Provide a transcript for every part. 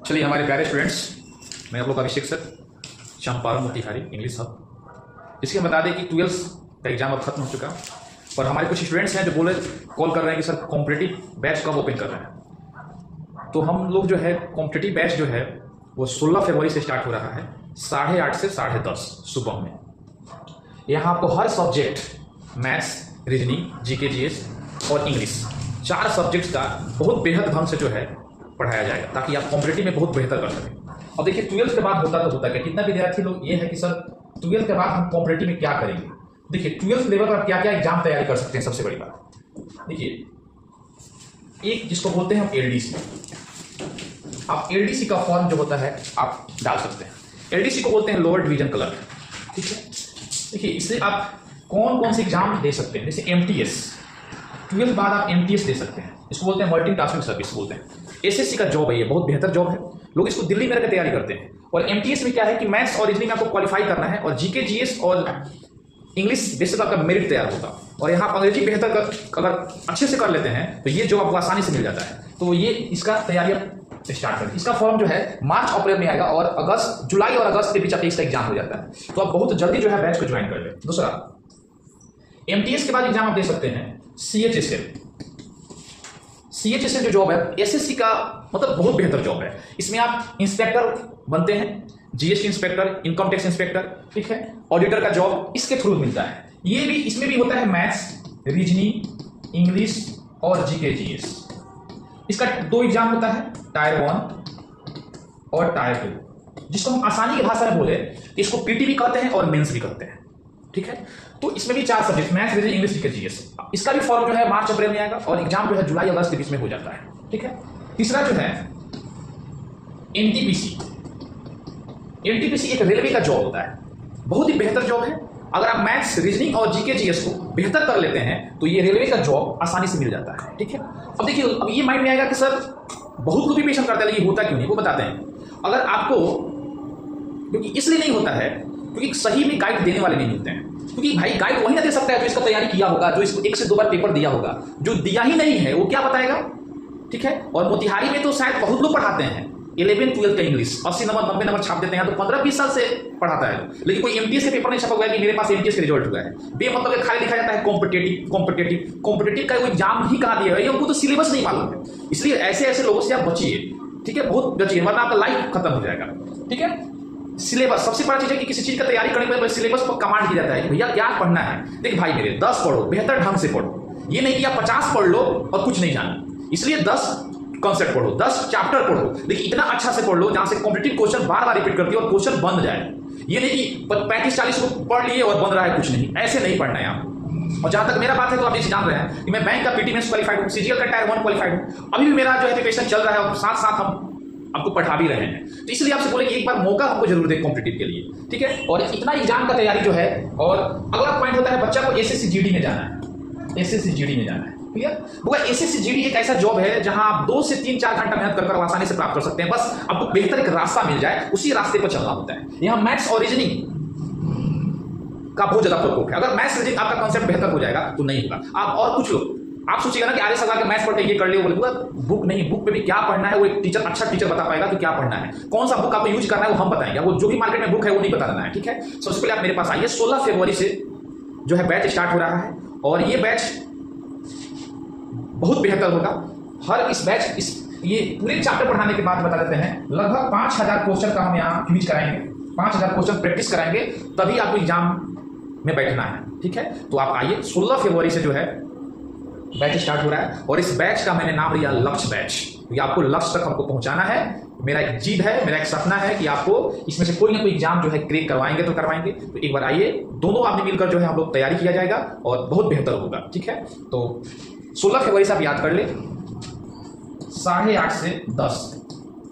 चलिए हमारे प्यारे स्टूडेंट्स, मैं आप लोग का Abhishek sir, Champaran Motihari English hub. इसके बता दें कि 12th का एग्जाम अब खत्म हो चुका, और हमारे कुछ स्टूडेंट्स हैं जो कॉल कर रहे हैं कि सर कॉम्पिटिटिव बैच कब ओपन कर रहे हैं। तो हम लोग जो है कॉम्पिटिटिव बैच जो है वो 16 फरवरी से स्टार्ट हो रहा है, 8:30 से 10:30 सुबह में। यहाँ आपको हर subject maths, reasoning, GK, GS और इंग्लिश 4 सब्जेक्ट्स का बहुत बेहद ढंग से जो है पढ़ाया जाएगा, ताकि आप कॉम्पिटिटिव में बहुत बेहतर कर सकें। अब देखिए 12th के बाद होता क्या, कितना विद्यार्थी लोग ये है कि सर 12th के बाद हम कॉम्पिटिटिव में क्या करेंगे। देखिए 12th लेवल पर क्या क्या एग्जाम तैयारी कर सकते हैं। सबसे बड़ी बात देखिए, एक जिसको बोलते हैं हम एलडीसी। आप एलडीसी का फॉर्म जो होता है आप डाल सकते हैं। एलडीसी को बोलते हैं लोअर डिवीजन क्लर्क, ठीक है। देखिए इससे आप कौन कौन से एग्जाम दे सकते हैं, जैसे एमटीएस, 12th बाद आप एमटीएस दे सकते हैं। इसको बोलते हैं मल्टी टास्किंग सर्विस बोलते हैं। एसएससी का जॉब है, ये बहुत बेहतर जॉब है, लोग इसको दिल्ली में रहकर तैयारी करते हैं। और एमटीएस में क्या है कि मैथ्स और रीजनिंग में आपको क्वालिफाई करना है, और जीके, जीएस और इंग्लिश बेसिस आपका मेरिट तैयार होगा। और यहाँ अंग्रेजी बेहतर अगर अच्छे से कर लेते हैं तो ये जॉब आपको आसानी से मिल जाता है। तो ये इसका तैयारी आप स्टार्ट करें। इसका फॉर्म जो है मार्च अप्रैल में आएगा, और जुलाई और अगस्त के बीच आपका इसका एग्जाम हो जाता है। तो आप बहुत जल्दी जो है बैच को ज्वाइन कर ले। दूसरा, एमटीएस के बाद एग्जाम आप दे सकते हैं सीएचएसएल। सीएचएसएल जो जॉब है एसएससी का मतलब बहुत बेहतर जॉब है। इसमें आप इंस्पेक्टर बनते हैं, GST inspector, income tax inspector, ठीक है। ऑडिटर का जॉब इसके थ्रू मिलता है। ये भी इसमें भी होता है मैथ्स, रीजनिंग, इंग्लिश और जीके, जीएस। इसका 2 एग्जाम होता है, टायर 1 और टायर 2, जिसको हम आसानी की भाषा में बोले इसको पीटी भी कहते हैं और मेंस भी कहते हैं, ठीक है। तो इसमें भी 4 subject maths, reasoning, English, GK, GS. इसका भी फॉर्म जो है मार्च अप्रैल में आएगा, और एग्जाम जो है जुलाई अगस्त के बीच में हो जाता है, ठीक है। तीसरा जो है एनटीपीसी। एनटीपीसी एक रेलवे का जॉब होता है, बहुत ही बेहतर जॉब है। अगर आप मैथ्स, रीजनिंग और जीके, जीएस को बेहतर कर लेते हैं तो ये रेलवे का जॉब आसानी से मिल जाता है, ठीक है। अब देखिए, अब ये माइंड में आएगा कि सर बहुत लोग भी पेशेंट करते हैं, लेकिन होता क्यों नहीं, वो बताते हैं। अगर आपको, क्योंकि इसलिए नहीं होता है क्योंकि सही में गाइड देने वाले नहीं मिलते हैं। क्योंकि भाई गाइड वही ना दे सकता है जो इसका तैयारी किया होगा, जो इसको 1 से 2 बार पेपर दिया होगा। जो दिया ही नहीं है वो क्या बताएगा, ठीक है। और मोतिहारी में तो शायद बहुत लोग पढ़ाते हैं 11, 12 का इंग्लिश 80 नंबर 90 नंबर छाप देते हैं, तो 15-20 साल से पढ़ाता है। लेकिन कोई एमटीएस के पेपर नहीं छपा हुआ है कि मेरे पास एमटीएस का रिजल्ट हुआ है। बेमतलब के खाली लिखा जाता है कॉम्पिटिटिव का कोई एग्जाम ही कहाँ दिया है, हमको तो सिलेबस नहीं मालूम है। इसलिए ऐसे ऐसे लोगों से आप बचिए, ठीक है, बहुत बचिए, वरना आपका लाइफ खत्म हो जाएगा, ठीक है। सिलेबस सबसे बड़ा चीज है कि किसी चीज का तैयारी करने के बाद सिलेबस पर कमांड किया जाता है कि भैया क्या पढ़ना है। देख भाई मेरे 10 पढ़ो, बेहतर ढंग से पढ़ो। ये नहीं कि आप 50 पढ़ लो और कुछ नहीं जाना। इसलिए 10 कॉन्सेप्ट पढ़ो, 10 चैप्टर पढ़ो, लेकिन इतना अच्छा से पढ़ लो जहां से कॉम्पिटिटिव क्वेश्चन बार-बार रिपीट करती है और क्वेश्चन बन जाए। ये नहीं कि 35-40 को पढ़ लिए और बन रहा है कुछ नहीं, ऐसे नहीं पढ़ना है आप। और जहां तक मेरा बात है तो आप ये जान रहे हैं कि मैं बैंक का पीटी मेंस क्वालिफाइड हूं, सीजीएल का टायर 1 क्वालिफाइड हूं। अभी भी मेरा जो है प्रिपरेशन चल रहा है और साथ साथ हम आपको पढ़ा भी रहे हैं। तो इसलिए आपसे बोले कि एक बार मौका हमको जरूर दें कॉम्पिटिटिव के लिए, ठीक है। और इतना एग्जाम का तैयारी जो है, और अगला पॉइंट होता है बच्चा को एसएससी जीडी में जाना है। एसएससी जीडी में जाना है, क्लियर। बोला एसएससी जीडी एक ऐसा जॉब है जहां आप 2 से 3-4 घंटा मेहनत कर आसानी से प्राप्त कर सकते हैं। बस आपको बेहतर एक रास्ता मिल जाए, उसी रास्ते पर चलना होता है। यहाँ मैथ्स और रीजनिंग का बहुत ज्यादा प्रकोप है। अगर मैथ्स रीजनिंग आपका कॉन्सेप्ट बेहतर हो जाएगा तो नहीं होगा। आप और कुछ लोग आप सोचिएगा ना कि आर्य सगा के मैथ्स पढ़ के ये कर लियो, बोले बुक नहीं, बुक पे भी क्या पढ़ना है वो एक टीचर, अच्छा टीचर बता पाएगा कि क्या पढ़ना है, कौन सा बुक आपको यूज करना है वो हम बताएंगे। वो जो भी मार्केट में बुक है वो नहीं बता देना है, ठीक है। सबसे पहले आप मेरे पास आइए। 16 फरवरी से जो है बैच स्टार्ट हो रहा है, और ये बैच बहुत बेहतर होगा। हर इस बैच ये पूरे चैप्टर पढ़ाने के बाद बता देते हैं लगभग 5000 क्वेश्चन का हम यहाँ क्विज कराएंगे, 5000 क्वेश्चन प्रैक्टिस कराएंगे, तभी आपको एग्जाम में बैठना है, ठीक है। तो आप आइए, 16 फरवरी से जो है बैच स्टार्ट हो रहा है, और इस बैच का मैंने नाम लिया लक्ष्य बैच। ये आपको लक्ष्य तक हमको पहुंचाना है। मेरा एक जिद है, मेरा एक सपना है कि आपको इसमें से कोई ना कोई एग्जाम जो है क्रैक करवाएंगे तो करवाएंगे। तो एक बार आइए, दोनों आदमी मिलकर जो है हम लोग तैयारी किया जाएगा और बहुत बेहतर होगा, ठीक है। तो 16 फरवरी से आप याद कर ले, 8:30 से 10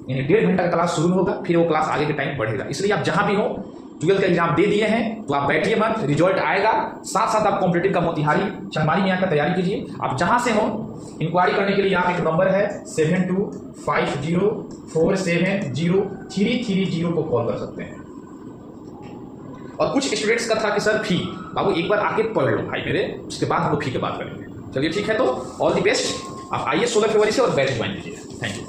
यानी 1.5 घंटा का क्लास शुरू होगा, फिर वो क्लास आगे के टाइम बढ़ेगा। इसलिए आप जहां भी हो 12th का एग्जाम दे दिए हैं तो आप बैठिए मत, रिजल्ट आएगा, साथ साथ आप कॉम्पिटिटिव का मोतिहारी चंपारण में आकर तैयारी कीजिए। आप जहां से हो इंक्वायरी करने के लिए यहाँ एक नंबर है 7250470330 को कॉल कर सकते हैं। और कुछ स्टूडेंट्स का था कि सर फी, बाबू एक बार आके पढ़ लो भाई मेरे, उसके बाद हम लोग फी की बात करेंगे। चलिए ठीक है, तो ऑल द बेस्ट। आप आइए 16 फरवरी से और बैच ज्वाइन कीजिए। Thank you.